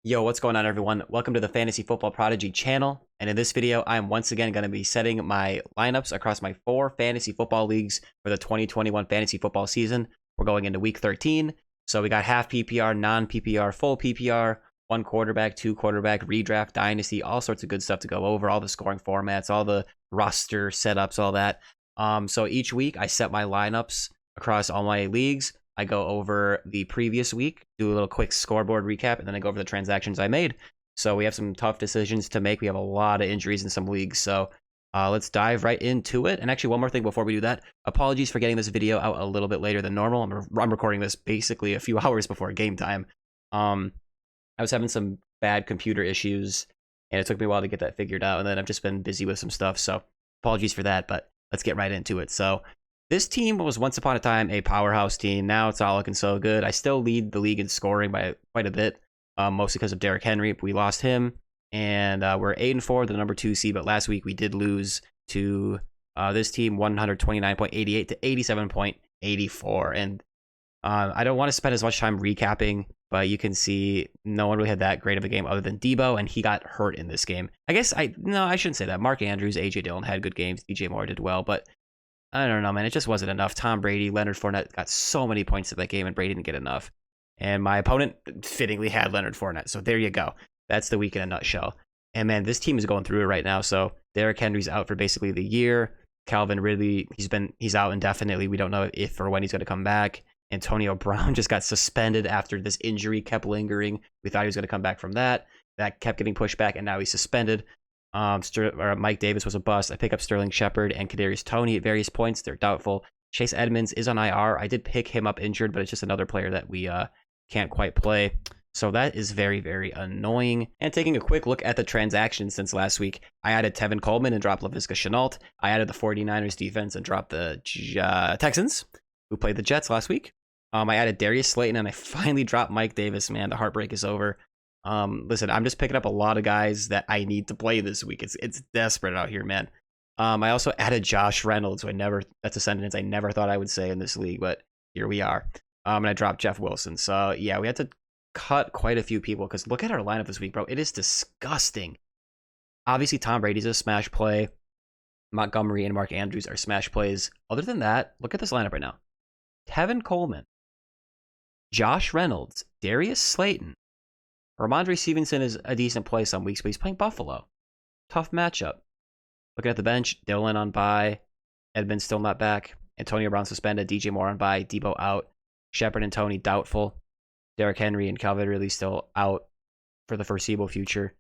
Yo, what's going on, everyone? Welcome to the Fantasy Football Prodigy channel. And in this video, I'm once again going to be setting my lineups across my 4 fantasy football leagues for the 2021 fantasy football season. We're going into week 13. So we got half PPR, non-PPR, full PPR, 1 quarterback, 2 quarterback, redraft, dynasty, all sorts of good stuff to go over, all the scoring formats, all the roster setups, all that. So each week I set my lineups across all my leagues. I go over the previous week, do a little quick scoreboard recap, and then I go over the transactions I made. So we have some tough decisions to make. We have a lot of injuries in some leagues. So let's dive right into it. And actually, one more thing before we do that. Apologies for getting this video out a little bit later than normal. I'm recording this basically a few hours before game time. I was having some bad computer issues, and it took me a while to get that figured out. And then I've just been busy with some stuff. So apologies for that, but let's get right into it. So this team was once upon a time a powerhouse team. Now it's not looking so good. I still lead the league in scoring by quite a bit, mostly because of Derrick Henry. We lost him, and we're 8-4, the number 2 seed. But last week we did lose to this team, 129.88 to 87.84. And I don't want to spend as much time recapping, but you can see no one really had that great of a game other than Debo, and he got hurt in this game. I shouldn't say that. Mark Andrews, AJ Dillon had good games. DJ Moore did well, but I don't know, man. It just wasn't enough. Tom Brady, Leonard Fournette got so many points in that game, and Brady didn't get enough. And my opponent fittingly had Leonard Fournette. So there you go. That's the week in a nutshell. And man, this team is going through it right now. So Derrick Henry's out for basically the year. Calvin Ridley, he's out indefinitely. We don't know if or when he's going to come back. Antonio Brown just got suspended after this injury kept lingering. We thought he was going to come back from that. That kept getting pushed back, and now he's suspended. Mike Davis was a bust. I pick up Sterling Shepard and Kadarius Toney at various points. They're doubtful. Chase Edmonds is on IR. I did pick him up injured, but it's just another player that we can't quite play. So that is very, very annoying. And taking a quick look at the transactions since last week, I added Tevin Coleman and dropped Laviska Shenault. I added the 49ers defense and dropped the Texans, who played the Jets last week. I added Darius Slayton, and I finally dropped Mike Davis. Man, the heartbreak is over. Listen, I'm just picking up a lot of guys that I need to play this week. It's desperate out here, man. I also added Josh Reynolds, that's a sentence I never thought I would say in this league, but here we are. And I dropped Jeff Wilson. So yeah, we had to cut quite a few people because look at our lineup this week, bro. It is disgusting. Obviously, Tom Brady's a smash play. Montgomery and Mark Andrews are smash plays. Other than that, look at this lineup right now. Tevin Coleman, Josh Reynolds, Darius Slayton. Rhamondre Stevenson is a decent play some weeks, but he's playing Buffalo. Tough matchup. Looking at the bench, Dillon on bye. Edmonds still not back. Antonio Brown suspended. DJ Moore on bye. Debo out. Shepard and Toney doubtful. Derrick Henry and Calvin Ridley still out for the foreseeable future.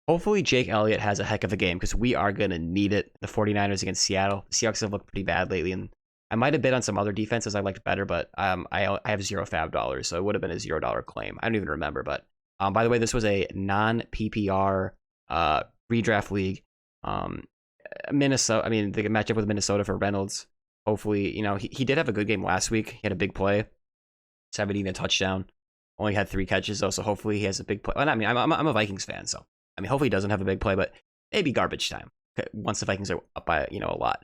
Hopefully Jake Elliott has a heck of a game because we are going to need it. The 49ers against Seattle. The Seahawks have looked pretty bad lately, and I might have bid on some other defenses I liked better, but I have 0 fab dollars, so it would have been a $0 claim. I don't even remember, but by the way, this was a non-PPR redraft league. Minnesota, the matchup with Minnesota for Reynolds. Hopefully, he did have a good game last week. He had a big play, 17 a touchdown. Only had 3 catches though, so hopefully he has a big play. Well, I'm a Vikings fan, so hopefully he doesn't have a big play, but maybe garbage time once the Vikings are up by a lot.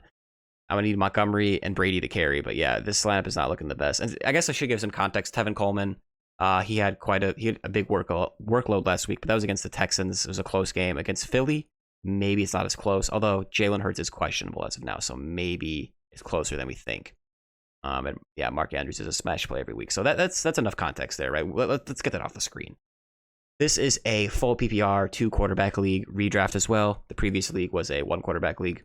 I'm gonna need Montgomery and Brady to carry, but yeah, this lineup is not looking the best. And I guess I should give some context. Tevin Coleman. He had a big workload last week, but that was against the Texans. It was a close game. Against Philly, maybe it's not as close, although Jalen Hurts is questionable as of now, so maybe it's closer than we think. And yeah, Mark Andrews is a smash play every week, so that's enough context there, right? Let's get that off the screen. This is a full PPR 2 quarterback league, redraft as well. The previous league was a 1 quarterback league.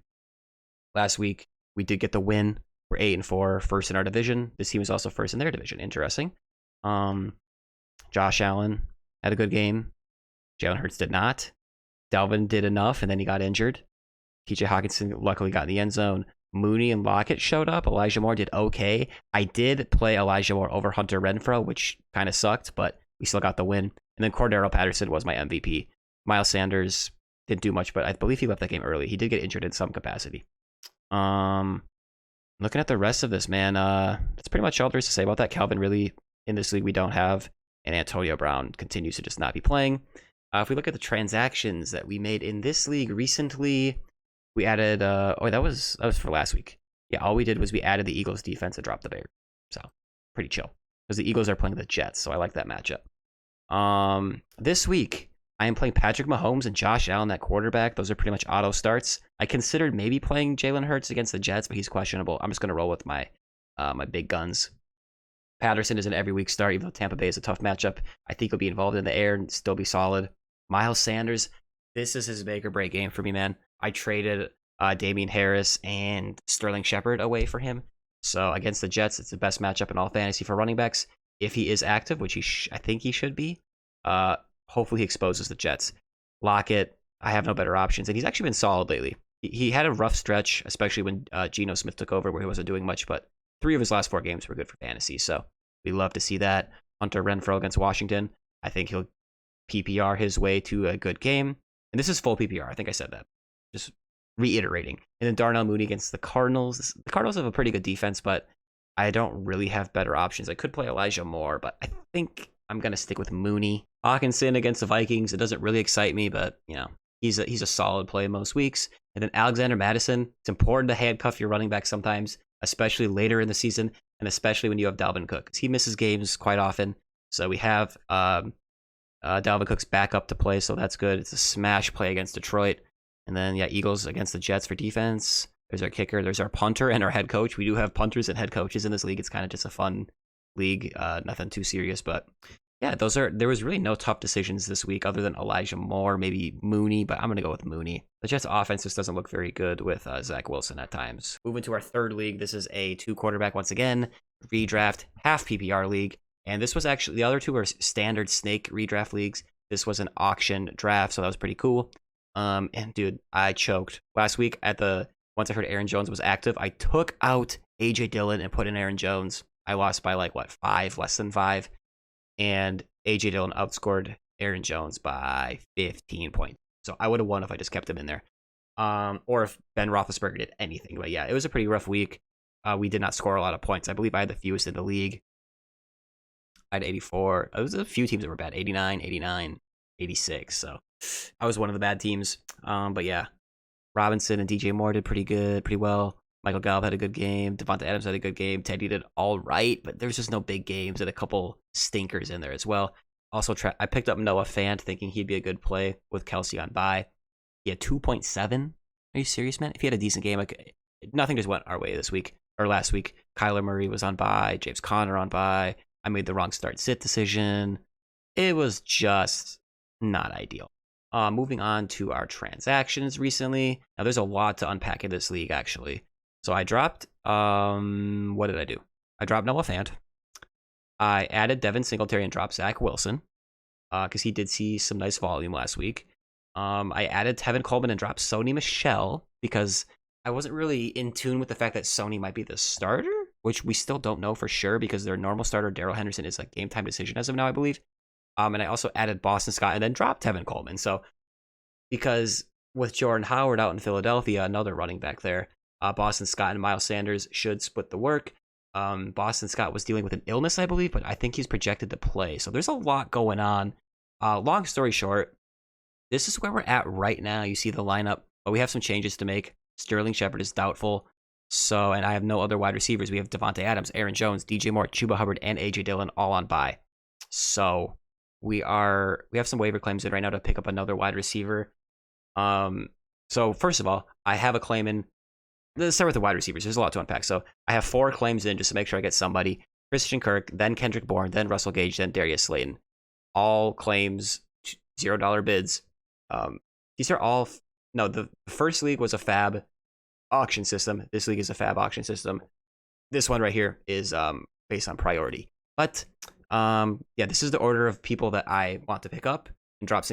Last week we did get the win. We're 8-4, first in our division. This team is also first in their division. Interesting. Josh Allen had a good game. Jalen Hurts did not. Dalvin did enough, and then he got injured. TJ Hawkinson luckily got in the end zone. Mooney and Lockett showed up. Elijah Moore did okay. I did play Elijah Moore over Hunter Renfrow, which kind of sucked, but we still got the win. And then Cordero Patterson was my MVP. Miles Sanders didn't do much, but I believe he left that game early. He did get injured in some capacity. Looking at the rest of this, man, that's pretty much all there is to say about that. Calvin really in this league we don't have, and Antonio Brown continues to just not be playing. If we look at the transactions that we made in this league recently, we added that was for last week. Yeah, all we did was we added the Eagles defense and dropped the Bears. So pretty chill because the Eagles are playing the Jets, so I like that matchup. This week, I am playing Patrick Mahomes and Josh Allen at quarterback. Those are pretty much auto starts. I considered maybe playing Jalen Hurts against the Jets, but he's questionable. I'm just going to roll with my my big guns. Patterson is an every week start, even though Tampa Bay is a tough matchup. I think he'll be involved in the air and still be solid. Miles Sanders, this is his make or break game for me, man. I traded Damian Harris and Sterling Shepard away for him. So against the Jets, it's the best matchup in all fantasy for running backs. If he is active, which I think he should be, hopefully he exposes the Jets. Lockett, I have no better options, and he's actually been solid lately. He had a rough stretch, especially when Geno Smith took over, where he wasn't doing much, but 3 of his last 4 games were good for fantasy, so we love to see that. Hunter Renfrow against Washington, I think he'll PPR his way to a good game, and this is full PPR. I think I said that. Just reiterating. And then Darnell Mooney against the Cardinals. The Cardinals have a pretty good defense, but I don't really have better options. I could play Elijah Moore, but I think I'm going to stick with Mooney. Hawkinson against the Vikings. It doesn't really excite me, but, you know, he's a solid play most weeks. And then Alexander Mattison. It's important to handcuff your running back sometimes, especially later in the season, and especially when you have Dalvin Cook, because he misses games quite often. So we have Dalvin Cook's back up to play, so that's good. It's a smash play against Detroit. And then, yeah, Eagles against the Jets for defense. There's our kicker. There's our punter and our head coach. We do have punters and head coaches in this league. It's kind of just a fun league. Nothing too serious. But, yeah, there was really no tough decisions this week other than Elijah Moore, maybe Mooney, but I'm going to go with Mooney. The Jets' offense just doesn't look very good with Zach Wilson at times. Moving to our third league. This is a 2-quarterback, once again, redraft, half PPR league. And this was actually, the other 2 are standard snake redraft leagues. This was an auction draft, so that was pretty cool. And dude, I choked last week once I heard Aaron Jones was active, I took out AJ Dillon and put in Aaron Jones. I lost by less than 5. And AJ Dillon outscored Aaron Jones by 15 points. So I would have won if I just kept him in there. Or if Ben Roethlisberger did anything. But yeah, it was a pretty rough week. We did not score a lot of points. I believe I had the fewest in the league. I had 84. There was a few teams that were bad. 89, 89, 86. So I was one of the bad teams. But yeah, Robinson and DJ Moore did pretty well. Michael Gallup had a good game. Devonta Adams had a good game. Teddy did all right, but there's just no big games and a couple stinkers in there as well. Also, I picked up Noah Fant thinking he'd be a good play with Kelsey on bye. He had 2.7. Are you serious, man? If he had a decent game, nothing just went our way this week or last week. Kyler Murray was on bye. James Conner on bye. I made the wrong start-sit decision. It was just not ideal. Moving on to our transactions recently. Now, there's a lot to unpack in this league, actually. So I dropped, what did I do? I dropped Noah Fant. I added Devin Singletary and dropped Zach Wilson because he did see some nice volume last week. I added Tevin Coleman and dropped Sony Michel because I wasn't really in tune with the fact that Sony might be the starter, which we still don't know for sure because their normal starter, Darrell Henderson, is a game-time decision as of now, I believe. And I also added Boston Scott and then dropped Tevin Coleman. So because with Jordan Howard out in Philadelphia, another running back there, Boston Scott and Miles Sanders should split the work. Boston Scott was dealing with an illness, I believe, but I think he's projected to play. So there's a lot going on. Long story short, this is where we're at right now. You see the lineup, but we have some changes to make. Sterling Shepard is doubtful. And I have no other wide receivers. We have Devonta Adams, Aaron Jones, DJ Moore, Chuba Hubbard, and AJ Dillon all on bye. So we have some waiver claims in right now to pick up another wide receiver. So first of all, I have a claim in. Let's start with the wide receivers. There's a lot to unpack. So I have 4 claims in just to make sure I get somebody. Christian Kirk, then Kendrick Bourne, then Russell Gage, then Darius Slayton. All claims, $0 bids. These are all. No, the first league was a fab auction system. This league is a fab auction system. This one right here is based on priority. But yeah, this is the order of people that I want to pick up and drop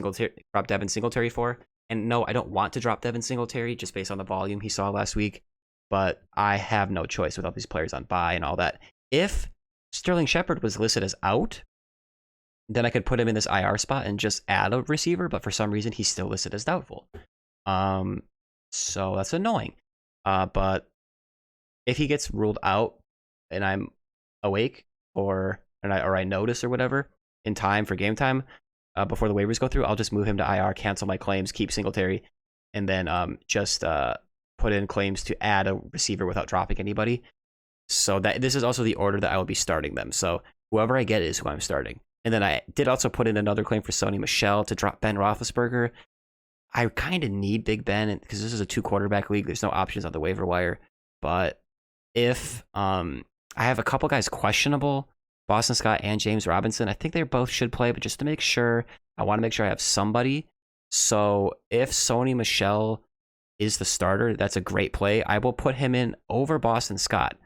Devin Singletary for. And no, I don't want to drop Devin Singletary just based on the volume he saw last week. But I have no choice with all these players on bye and all that. If Sterling Shepard was listed as out, then I could put him in this IR spot and just add a receiver. But for some reason, he's still listed as doubtful. So that's annoying. But if he gets ruled out and I'm awake or I notice or whatever in time for game time before the waivers go through, I'll just move him to IR, cancel my claims, keep Singletary, and then just put in claims to add a receiver without dropping anybody. So that this is also the order that I will be starting them. So whoever I get is who I'm starting. And then I did also put in another claim for Sony Michel to drop Ben Roethlisberger. I kind of need Big Ben because this is a 2-quarterback league. There's no options on the waiver wire. But if I have a couple guys questionable, Boston Scott and James Robinson, I think they both should play, but just to make sure, I want to make sure I have somebody. So if Sony Michel is the starter, that's a great play. I will put him in over Boston Scott.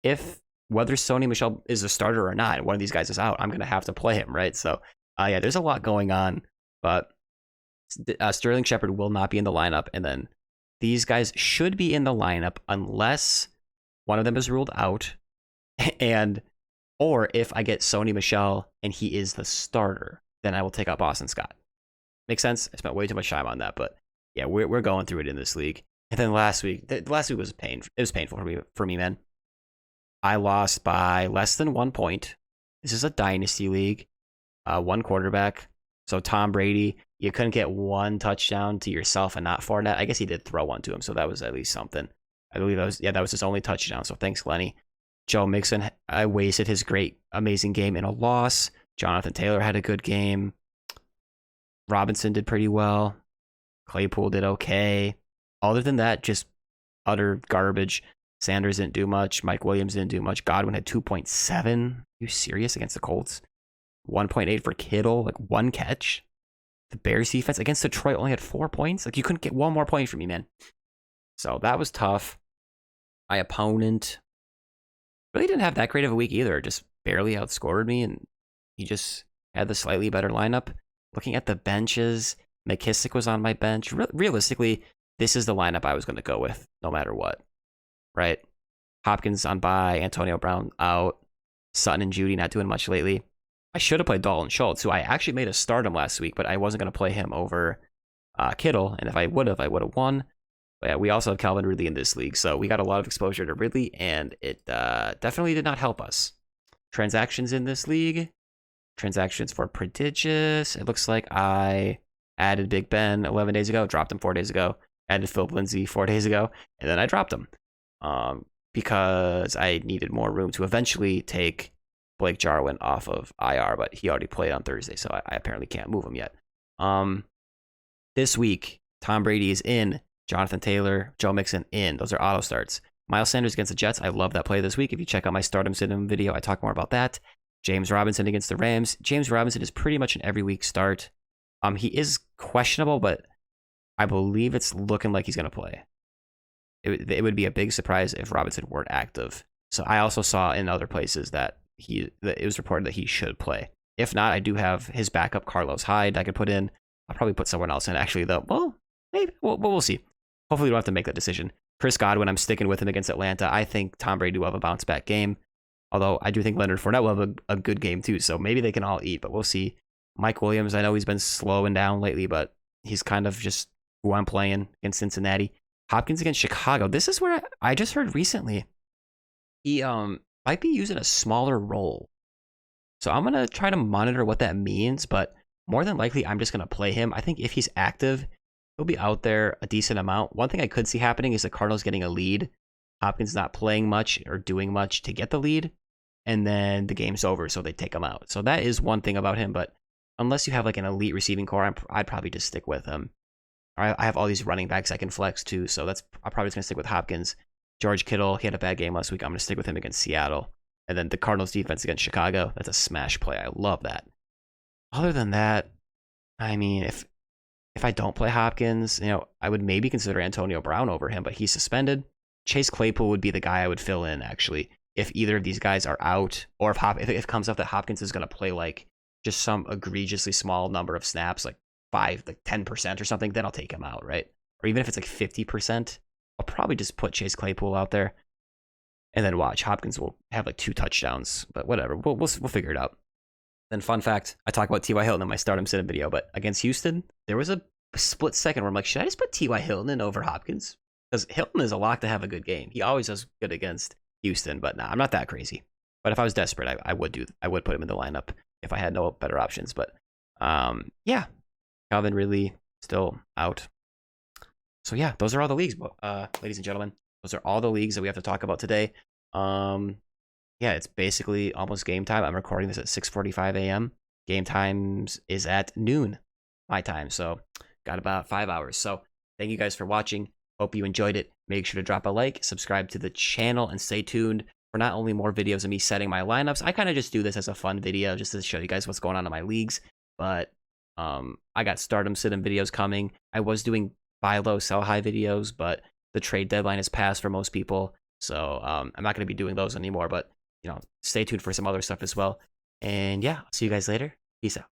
If whether Sony Michel is the starter or not, one of these guys is out, I'm going to have to play him, right? So, yeah, there's a lot going on, but Sterling Shepard will not be in the lineup, and then these guys should be in the lineup unless one of them is ruled out, or if I get Sony Michel and he is the starter, then I will take out Boston Scott. Makes sense? I spent way too much time on that, but yeah, we're going through it in this league. And then last week was painful. It was painful for me, man. I lost by less than 1 point. This is a dynasty league, 1 quarterback. So Tom Brady, you couldn't get 1 touchdown to yourself and not Fournette. I guess he did throw one to him, so that was at least something. I believe that was his only touchdown. So thanks, Lenny. Joe Mixon, I wasted his great, amazing game in a loss. Jonathan Taylor had a good game. Robinson did pretty well. Claypool did okay. Other than that, just utter garbage. Sanders didn't do much. Mike Williams didn't do much. Godwin had 2.7. Are you serious against the Colts? 1.8 for Kittle, like 1 catch. The Bears defense against Detroit only had 4 points. Like you couldn't get 1 more point from me, man. So that was tough. My opponent really didn't have that great of a week either. Just barely outscored me, and he just had the slightly better lineup. Looking at the benches, McKissick was on my bench. Realistically, this is the lineup I was going to go with no matter what. Right? Hopkins on bye, Antonio Brown out, Sutton and Judy not doing much lately. I should have played Dalton Schultz, who I actually made a stardom last week, but I wasn't going to play him over Kittle, and if I would have won. But yeah, we also have Calvin Ridley in this league, so we got a lot of exposure to Ridley, and it definitely did not help us. Transactions in this league. Transactions for prodigious. It looks like I added Big Ben 11 days ago, dropped him 4 days ago, added Philip Lindsay 4 days ago, and then I dropped him. Because I needed more room to eventually take Blake Jarwin off of IR, but he already played on Thursday, so I apparently can't move him yet. This week, Tom Brady is in, Jonathan Taylor, Joe Mixon in. Those are auto starts. Miles Sanders against the Jets. I love that play this week. If you check out my Stardom Sit-In video, I talk more about that. James Robinson against the Rams. James Robinson is pretty much an every week start. He is questionable, but I believe it's looking like he's going to play. It would be a big surprise if Robinson weren't active. So I also saw in other places that it was reported that he should play. If not, I do have his backup, Carlos Hyde, I could put in. I'll probably put someone else in, actually, though. Well, maybe. We'll see. Hopefully, we don't have to make that decision. Chris Godwin, I'm sticking with him against Atlanta. I think Tom Brady will have a bounce-back game. Although, I do think Leonard Fournette will have a good game, too. So maybe they can all eat, but we'll see. Mike Williams, I know he's been slowing down lately, but he's kind of just who I'm playing against Cincinnati. Hopkins against Chicago. This is where I just heard recently he might be using a smaller role. So I'm going to try to monitor what that means, but more than likely I'm just going to play him. I think if he's active, he'll be out there a decent amount. One thing I could see happening is the Cardinals getting a lead. Hopkins not playing much or doing much to get the lead, and then the game's over, so they take him out. So that is one thing about him, but unless you have like an elite receiving core, I'd probably just stick with him. I have all these running backs I can flex too, so I'm probably just going to stick with Hopkins. George Kittle, he had a bad game last week. I'm going to stick with him against Seattle. And then the Cardinals defense against Chicago, that's a smash play. I love that. Other than that, I mean, if I don't play Hopkins, I would maybe consider Antonio Brown over him, but he's suspended. Chase Claypool would be the guy I would fill in, actually, if either of these guys are out, or if it comes up that Hopkins is going to play like just some egregiously small number of snaps, like 10% or something, then I'll take him out, right? Or even if it's like 50%, I'll probably just put Chase Claypool out there and then watch. Hopkins will have like 2 touchdowns, but whatever. We'll figure it out. Then fun fact, I talk about T.Y. Hilton in my Stardom Sit-In video, but against Houston, there was a split second where I'm like, should I just put T.Y. Hilton in over Hopkins? Because Hilton is a lock to have a good game. He always does good against Houston, but nah, I'm not that crazy. But if I was desperate, I would put him in the lineup if I had no better options. But yeah. Calvin Ridley still out. So yeah, those are all the leagues, ladies and gentlemen. Those are all the leagues that we have to talk about today. Yeah, it's basically almost game time. I'm recording this at 6:45 a.m. Game times is at noon my time, so got about 5 hours. So thank you guys for watching. Hope you enjoyed it. Make sure to drop a like, subscribe to the channel, and stay tuned for not only more videos of me setting my lineups. I kind of just do this as a fun video just to show you guys what's going on in my leagues. But I got stardom sit-in videos coming. I was doing buy low, sell high videos, but the trade deadline has passed for most people. So I'm not going to be doing those anymore. But, stay tuned for some other stuff as well. And yeah, I'll see you guys later. Peace out.